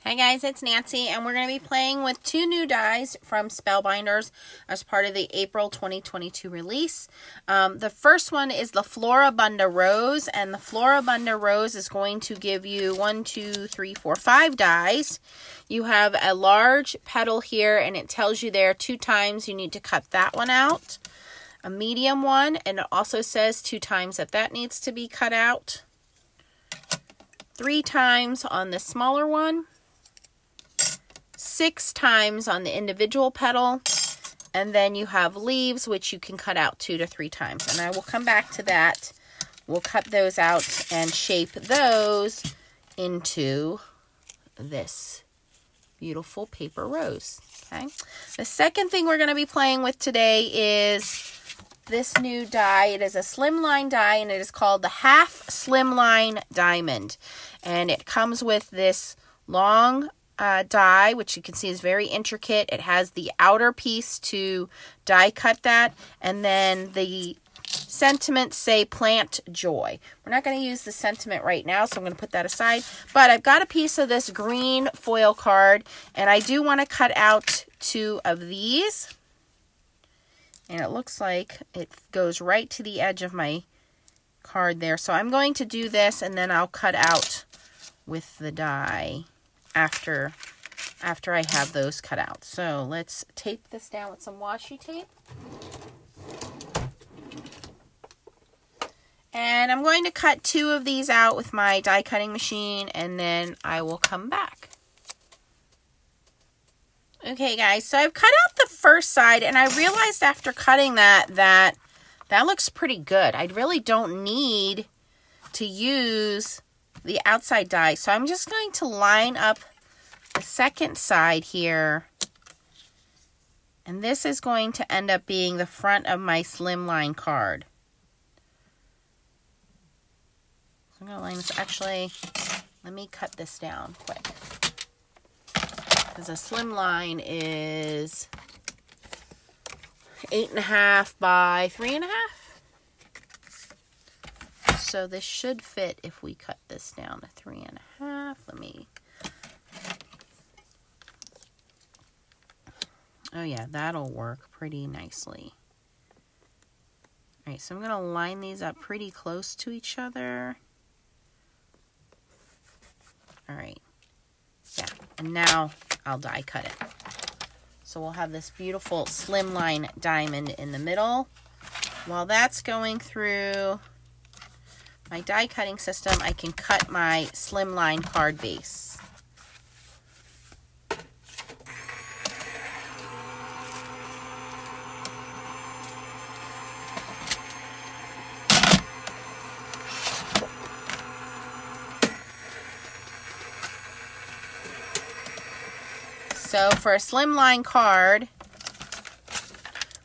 Hey guys, it's Nancy, and we're going to be playing with two new dies from Spellbinders as part of the April 2022 release. The first one is the Floribunda Rose, and the Floribunda Rose is going to give you 5 dies. You have a large petal here, and it tells you there 2 times you need to cut that one out. A medium one, and it also says 2 times that needs to be cut out. 3 times on the smaller one. 6 times on the individual petal, and then you have leaves, which you can cut out 2 to 3 times, and I will come back to that. We'll cut those out and shape those into this beautiful paper rose. Okay, the second thing we're going to be playing with today is this new die. It is a Slimline die, and it is called the Half Slimline Diamond, and it comes with this long die, which you can see is very intricate. It has the outer piece to die cut that, and then the sentiments say plant joy. We're not going to use the sentiment right now, so I'm going to put that aside, but I've got a piece of this green foil card, and I do want to cut out 2 of these, and it looks like it goes right to the edge of my card there, so I'm going to do this, and then I'll cut out with the die after I have those cut out. So let's tape this down with some washi tape. And I'm going to cut 2 of these out with my die cutting machine, and then I will come back. Okay guys, so I've cut out the first side, and I realized after cutting that looks pretty good. I really don't need to use the outside die, so I'm just going to line up the second side here, and this is going to end up being the front of my Slimline card. So I'm going to line this. Actually, let me cut this down quick, because a Slimline is 8.5 by 3.5. So this should fit if we cut this down to 3.5. Let me. Oh yeah, that'll work pretty nicely. All right, so I'm going to line these up pretty close to each other. All right. Yeah, and now I'll die cut it. So we'll have this beautiful Slimline diamond in the middle. While that's going through my die cutting system, I can cut my Slimline card base. So for a Slimline card,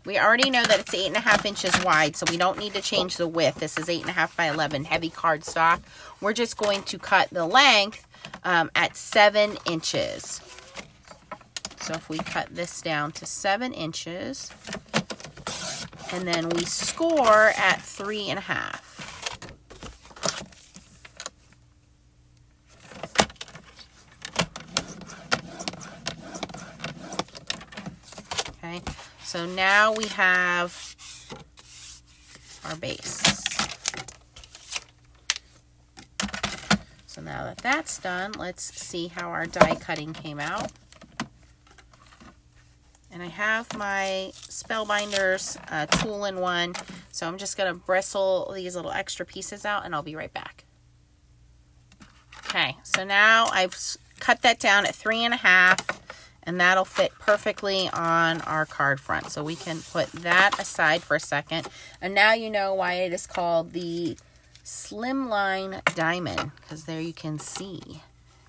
we already know that it's 8.5 inches wide, so we don't need to change the width. This is 8.5 by 11 heavy cardstock. We're just going to cut the length at 7 inches. So if we cut this down to 7 inches, and then we score at 3.5. Okay, so now we have our base. So now that that's done, let's see how our die cutting came out. And I have my Spellbinders tool-in-one, so I'm just going to bristle these little extra pieces out, and I'll be right back. Okay, so now I've cut that down at 3.5. And that'll fit perfectly on our card front. So we can put that aside for a second. And now you know why it is called the Slimline Diamond, because there you can see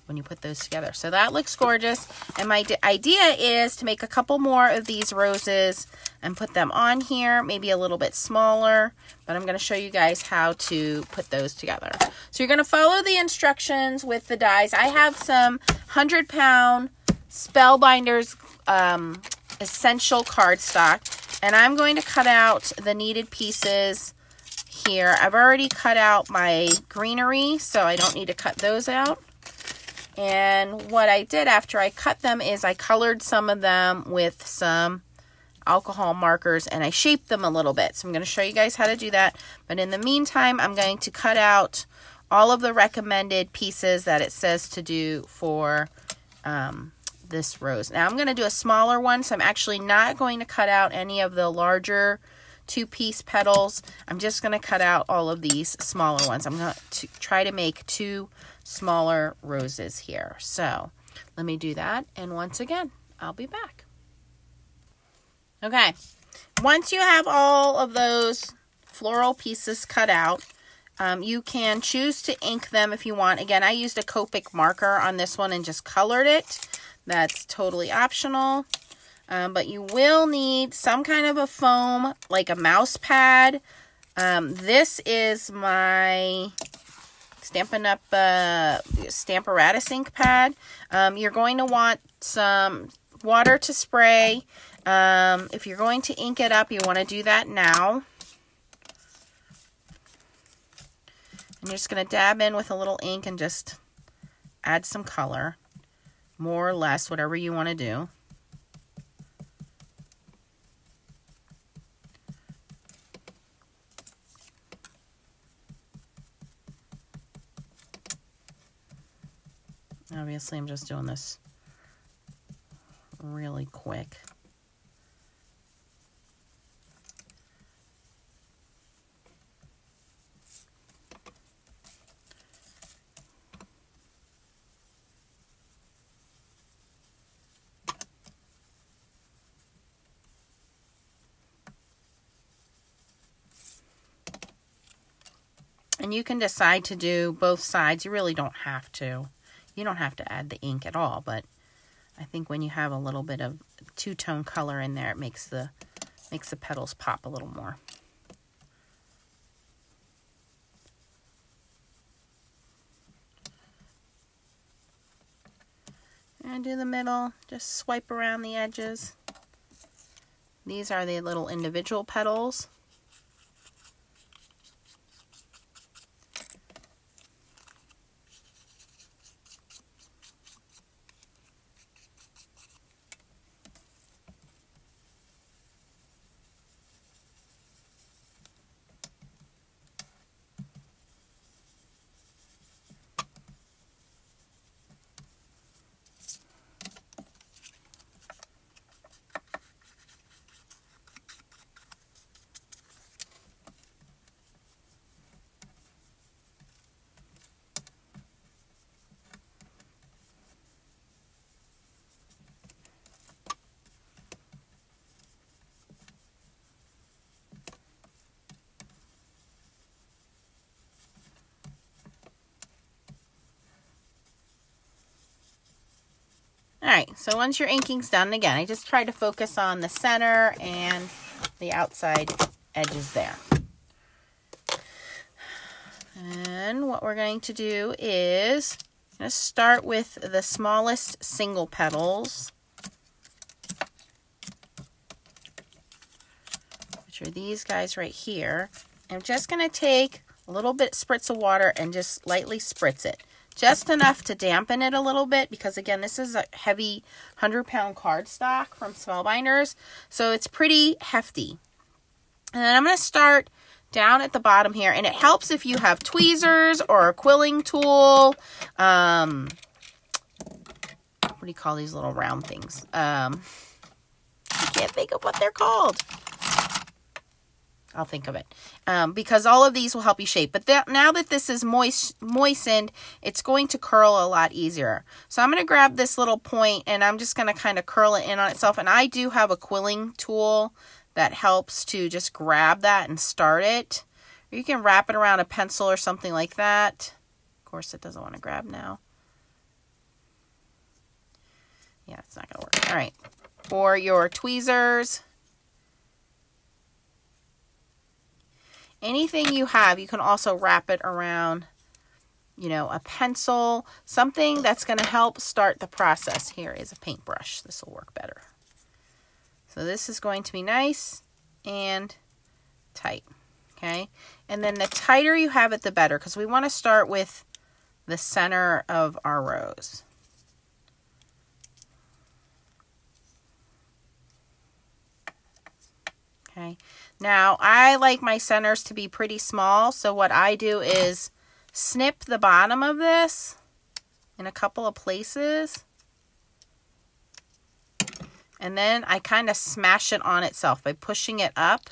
when you put those together. So that looks gorgeous. And my idea is to make a couple more of these roses and put them on here, maybe a little bit smaller. But I'm going to show you guys how to put those together. So you're going to follow the instructions with the dies. I have some 100-pound Spellbinders essential cardstock, and I'm going to cut out the needed pieces here. I've already cut out my greenery, so I don't need to cut those out. And what I did after I cut them is I colored some of them with some alcohol markers and I shaped them a little bit. So I'm going to show you guys how to do that. But in the meantime, I'm going to cut out all of the recommended pieces that it says to do for this rose. Now I'm going to do a smaller one, so I'm actually not going to cut out any of the larger 2-piece petals. I'm just going to cut out all of these smaller ones. I'm going to try to make 2 smaller roses here. So let me do that, and once again, I'll be back. Okay, once you have all of those floral pieces cut out, you can choose to ink them if you want. Again, I used a Copic marker on this one and just colored it. That's totally optional. But you will need some kind of a foam, like a mouse pad. This is my Stampin' Up! Stamparatus ink pad. You're going to want some water to spray. If you're going to ink it up, you want to do that now. And you're just going to dab in with a little ink and just add some color. More or less, whatever you want to do. Obviously, I'm just doing this really quick. And you can decide to do both sides. You really don't have to. You don't have to add the ink at all, but I think when you have a little bit of two-tone color in there, it makes the petals pop a little more. And do the middle, just swipe around the edges. These are the little individual petals. Alright, so once your inking's done, again, I just try to focus on the center and the outside edges there. And what we're going to do is I'm going to start with the smallest single petals, which are these guys right here. I'm just going to take a little bit spritz of water and just lightly spritz it. Just enough to dampen it a little bit because, again, this is a heavy 100-pound cardstock from Spellbinders, so it's pretty hefty. And then I'm going to start down at the bottom here, and it helps if you have tweezers or a quilling tool. What do you call these little round things? I can't think of what they're called. I'll think of it. Because all of these will help you shape. But now that this is moistened, it's going to curl a lot easier. So I'm going to grab this little point and I'm just going to kind of curl it in on itself. And I do have a quilling tool that helps to just grab that and start it. Or you can wrap it around a pencil or something like that. Of course, it doesn't want to grab now. Yeah, it's not going to work. All right. Or your tweezers. Anything you have, you can also wrap it around, you know, a pencil, something that's going to help start the process. Here is a paintbrush. This will work better. So this is going to be nice and tight, okay? And then the tighter you have it, the better, because we want to start with the center of our rose. Okay. Now, I like my centers to be pretty small, so what I do is snip the bottom of this in a couple of places. And then I kind of smash it on itself by pushing it up.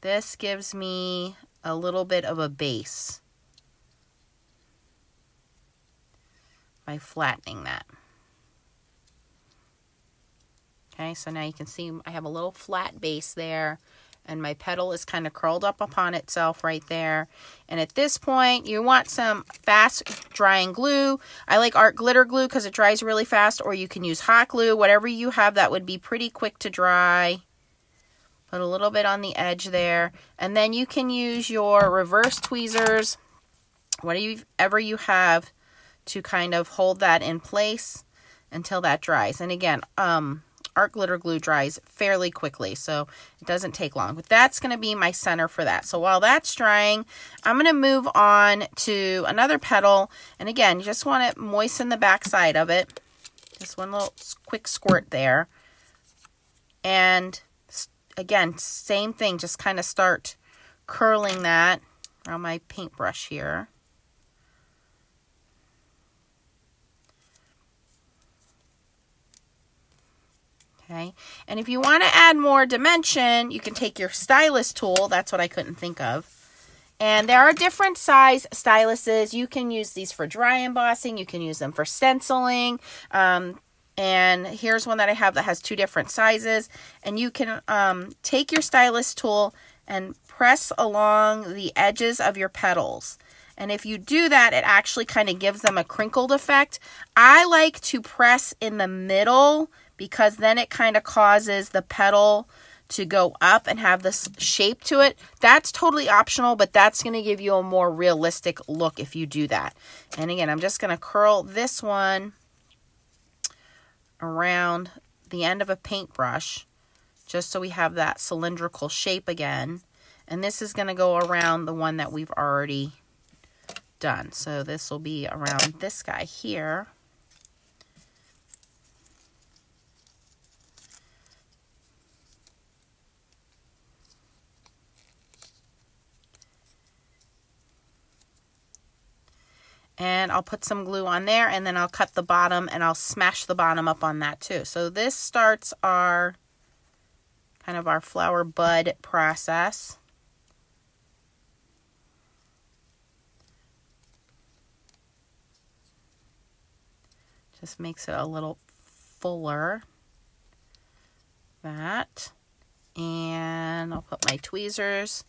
This gives me a little bit of a base by flattening that. Okay, so now you can see I have a little flat base there, and my petal is kind of curled up upon itself right there. And at this point, you want some fast drying glue. I like art glitter glue because it dries really fast, or you can use hot glue. Whatever you have that would be pretty quick to dry. Put a little bit on the edge there. And then you can use your reverse tweezers, whatever you have, to kind of hold that in place until that dries. And again, art glitter glue dries fairly quickly, so it doesn't take long. But that's going to be my center for that. So while that's drying, I'm going to move on to another petal. And again, you just want to moisten the back side of it. Just one little quick squirt there. And again, same thing, just kind of start curling that around my paintbrush here. Okay, and if you want to add more dimension, you can take your stylus tool. That's what I couldn't think of. And there are different size styluses. You can use these for dry embossing. You can use them for stenciling. And here's one that I have that has 2 different sizes. And you can take your stylus tool and press along the edges of your petals. And if you do that, it actually kind of gives them a crinkled effect. I like to press in the middle, because then it kind of causes the petal to go up and have this shape to it. That's totally optional, but that's going to give you a more realistic look if you do that. And again, I'm just going to curl this one around the end of a paintbrush, just so we have that cylindrical shape again. And this is going to go around the one that we've already done. So this will be around this guy here. And I'll put some glue on there, and then I'll cut the bottom, and I'll smash the bottom up on that too. So this starts our kind of our flower bud process. Just makes it a little fuller. That. And I'll put my tweezers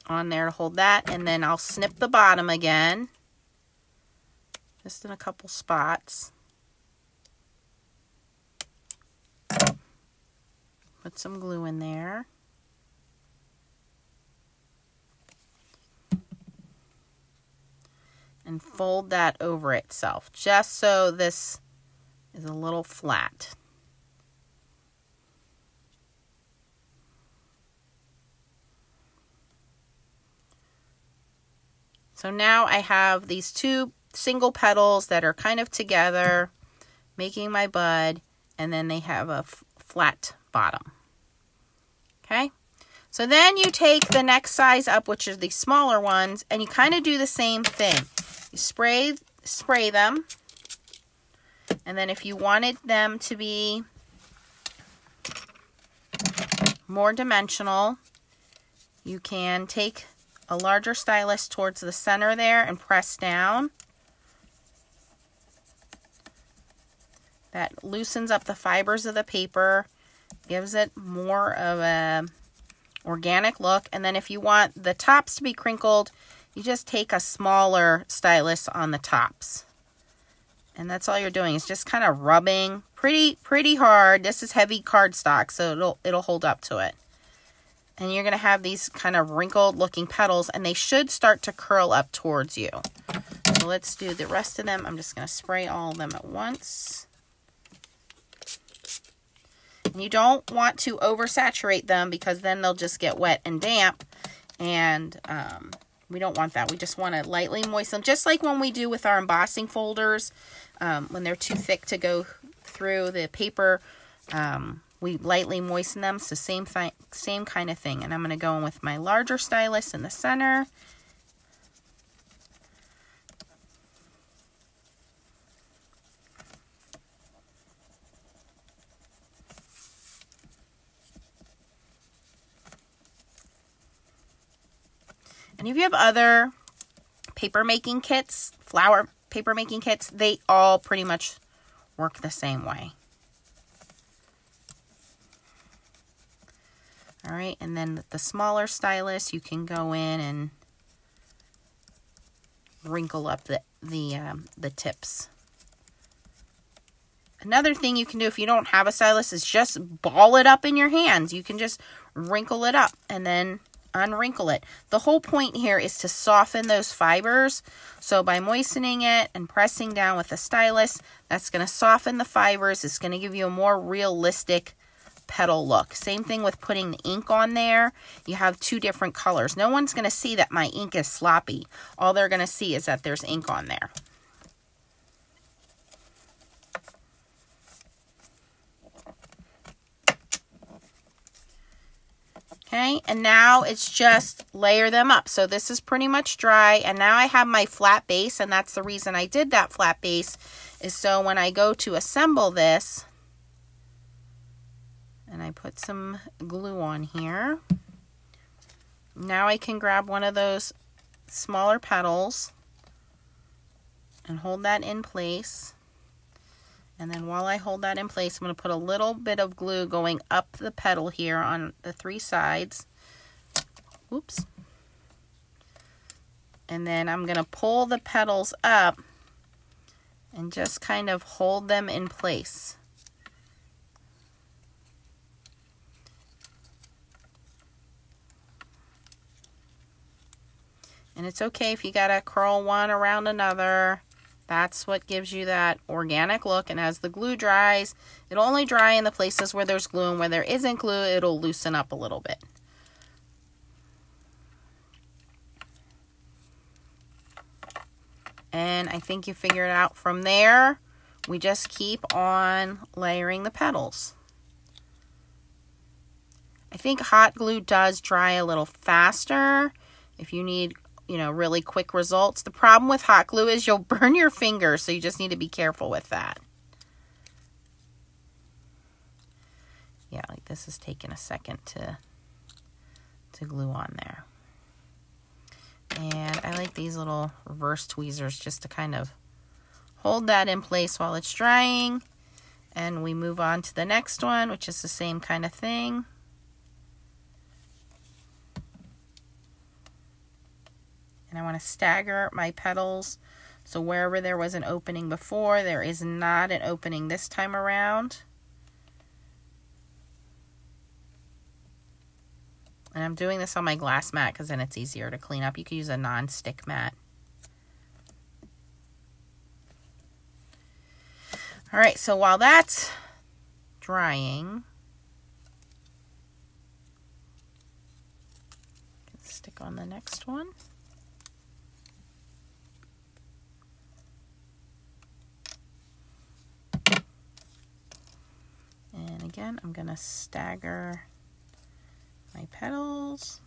on there to hold that, and then I'll snip the bottom again, just in a couple spots. Put some glue in there. And fold that over itself, just so this is a little flat. So now I have these 2 single petals that are kind of together, making my bud, and then they have a flat bottom. Okay, so then you take the next size up, which is the smaller ones, and you kind of do the same thing. You spray them, and then if you wanted them to be more dimensional, you can take a larger stylus towards the center there and press down. That loosens up the fibers of the paper, gives it more of a organic look. And then if you want the tops to be crinkled, you just take a smaller stylus on the tops. And that's all you're doing, is just kind of rubbing pretty hard. This is heavy cardstock, so it'll hold up to it. And you're going to have these kind of wrinkled looking petals, and they should start to curl up towards you. So let's do the rest of them. I'm just going to spray all of them at once. And you don't want to oversaturate them, because then they'll just get wet and damp, and We don't want that. We just want to lightly moisten them, just like when we do with our embossing folders. When they're too thick to go through the paper, we lightly moisten them. It's the same kind of thing. And I'm going to go in with my larger stylus in the center. And if you have other paper making kits, flower paper making kits, they all pretty much work the same way. All right, and then the smaller stylus, you can go in and wrinkle up the tips. Another thing you can do if you don't have a stylus is just ball it up in your hands. You can just wrinkle it up and then unwrinkle it. The whole point here is to soften those fibers. So by moistening it and pressing down with the stylus, that's going to soften the fibers. It's going to give you a more realistic petal look. Same thing with putting the ink on there. You have two different colors. No one's going to see that my ink is sloppy. All they're going to see is that there's ink on there. Okay, and now it's just layer them up. So this is pretty much dry, and now I have my flat base, and that's the reason I did that flat base, is so when I go to assemble this, and I put some glue on here, now I can grab one of those smaller petals and hold that in place. And then while I hold that in place, I'm going to put a little bit of glue going up the petal here on the three sides. Oops. And then I'm going to pull the petals up and just kind of hold them in place. And it's okay if you got to curl one around another. That's what gives you that organic look. And as the glue dries, it'll only dry in the places where there's glue, and where there isn't glue, it'll loosen up a little bit. And I think you figure it out from there. We just keep on layering the petals. I think hot glue does dry a little faster if you need, really quick results. The problem with hot glue is you'll burn your fingers, so you just need to be careful with that. Yeah, like this is taking a second to glue on there. And I like these little reverse tweezers just to kind of hold that in place while it's drying. And we move on to the next one, which is the same kind of thing. And I want to stagger my petals, so wherever there was an opening before, there is not an opening this time around. And I'm doing this on my glass mat because then it's easier to clean up. You can use a non-stick mat. All right, so while that's drying, stick on the next one. And again, I'm going to stagger my petals.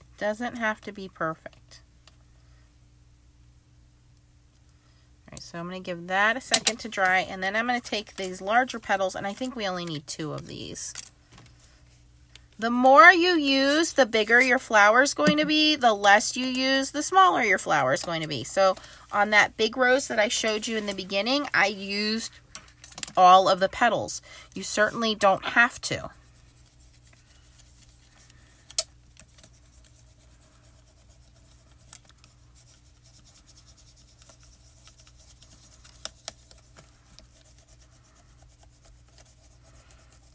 It doesn't have to be perfect. All right, so I'm going to give that a second to dry, and then I'm going to take these larger petals, and I think we only need 2 of these. The more you use, the bigger your flower is going to be. The less you use, the smaller your flower is going to be. So on that big rose that I showed you in the beginning, I used all of the petals. You certainly don't have to.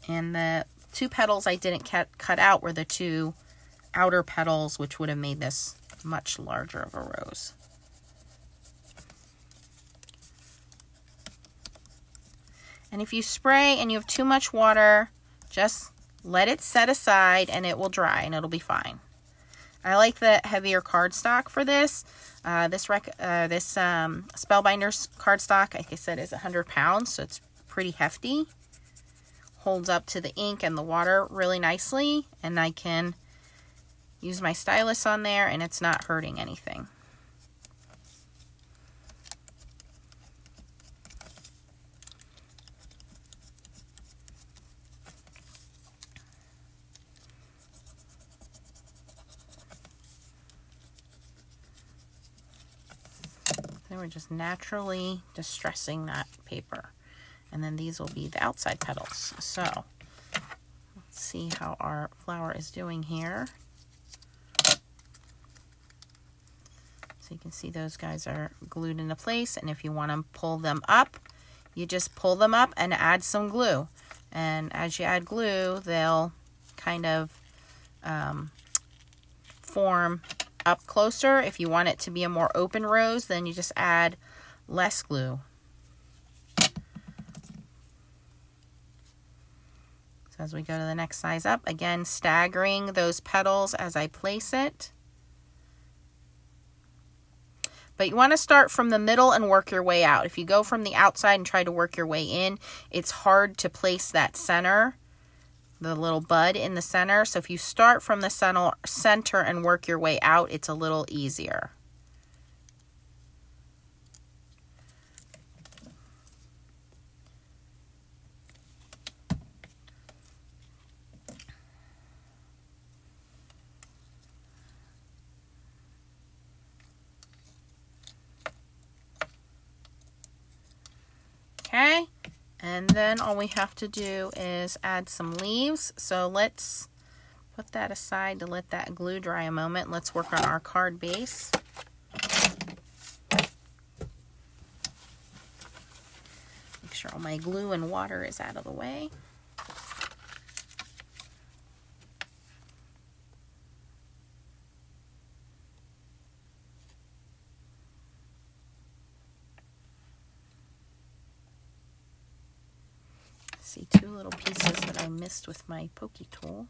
And the 2 petals I didn't cut out were the 2 outer petals, which would have made this much larger of a rose. And if you spray and you have too much water, just let it set aside and it will dry and it'll be fine. I like the heavier cardstock for this. This Spellbinders cardstock, like I said, is 100 pounds, so it's pretty hefty. Holds up to the ink and the water really nicely, and I can use my stylus on there and it's not hurting anything. Then we're just naturally distressing that paper. And then these will be the outside petals. So let's see how our flower is doing here. So you can see those guys are glued into place. And if you want to pull them up, you just pull them up and add some glue. And as you add glue, they'll kind of form up closer. If you want it to be a more open rose, then you just add less glue. So as we go to the next size up, again, staggering those petals as I place it. But you want to start from the middle and work your way out. If you go from the outside and try to work your way in, it's hard to place that center, the little bud in the center. So if you start from the center and work your way out, it's a little easier. Okay, and then all we have to do is add some leaves. So let's put that aside to let that glue dry a moment. Let's work on our card base. Make sure all my glue and water is out of the way. See two little pieces that I missed with my pokey tool.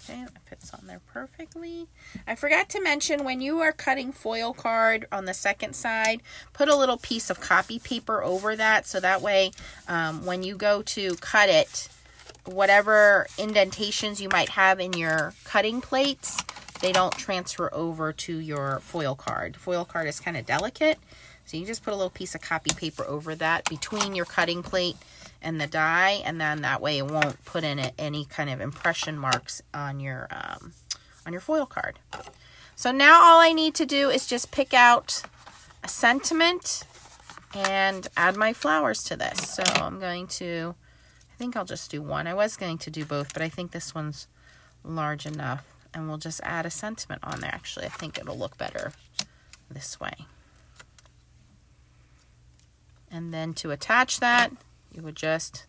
Okay, that fits on there perfectly. I forgot to mention, when you are cutting foil card on the second side, put a little piece of copy paper over that, so that way when you go to cut it, whatever indentations you might have in your cutting plates, they don't transfer over to your foil card. Foil card is kind of delicate, so you just put a little piece of copy paper over that between your cutting plate and the die, and then that way it won't put in it any kind of impression marks on your foil card. So now all I need to do is just pick out a sentiment and add my flowers to this. So I'm going to, I think I'll just do one. I was going to do both, but I think this one's large enough, and we'll just add a sentiment on there. Actually, I think it'll look better this way. And then to attach that, you would just,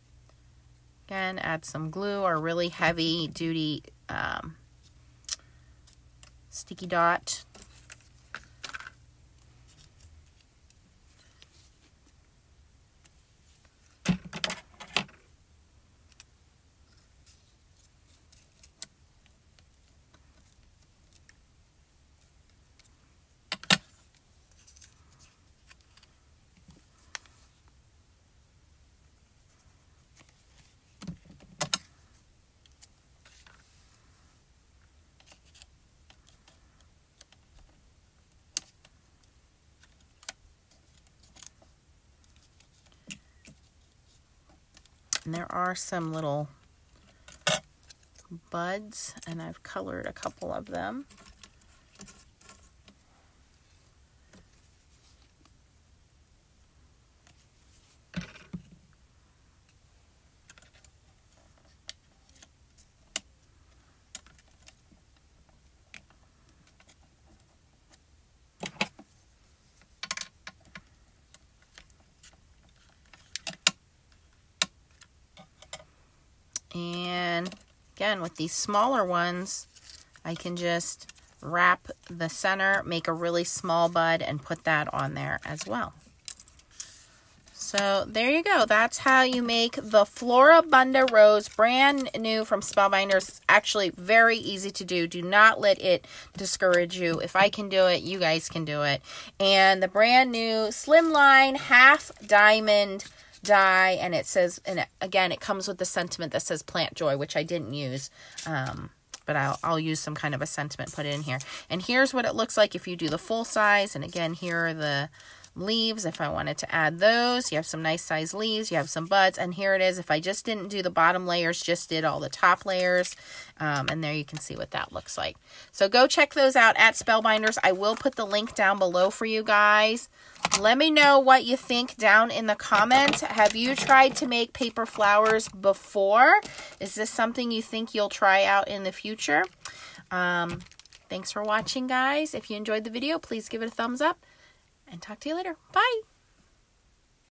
again, add some glue or really heavy duty sticky dot. And there are some little buds, and I've colored a couple of them. And again, with these smaller ones, I can just wrap the center, make a really small bud, and put that on there as well. So there you go. That's how you make the Floribunda rose, brand new from Spellbinders. It's actually very easy to do. Do not let it discourage you. If I can do it, you guys can do it. And the brand new Slimline half diamond die, and it says, and again, it comes with the sentiment that says plant joy, which I didn't use, but I'll use some kind of a sentiment, put it in here. And here's what it looks like if you do the full size. And again, here are the leaves if I wanted to add those. You have some nice size leaves, you have some buds, and here it is if I just didn't do the bottom layers, just did all the top layers. And there you can see what that looks like. So go check those out at Spellbinders. I will put the link down below for you guys. Let me know what you think down in the comments. Have you tried to make paper flowers before? Is this something you think you'll try out in the future? Thanks for watching, guys. If you enjoyed the video, please give it a thumbs up. And talk to you later. Bye.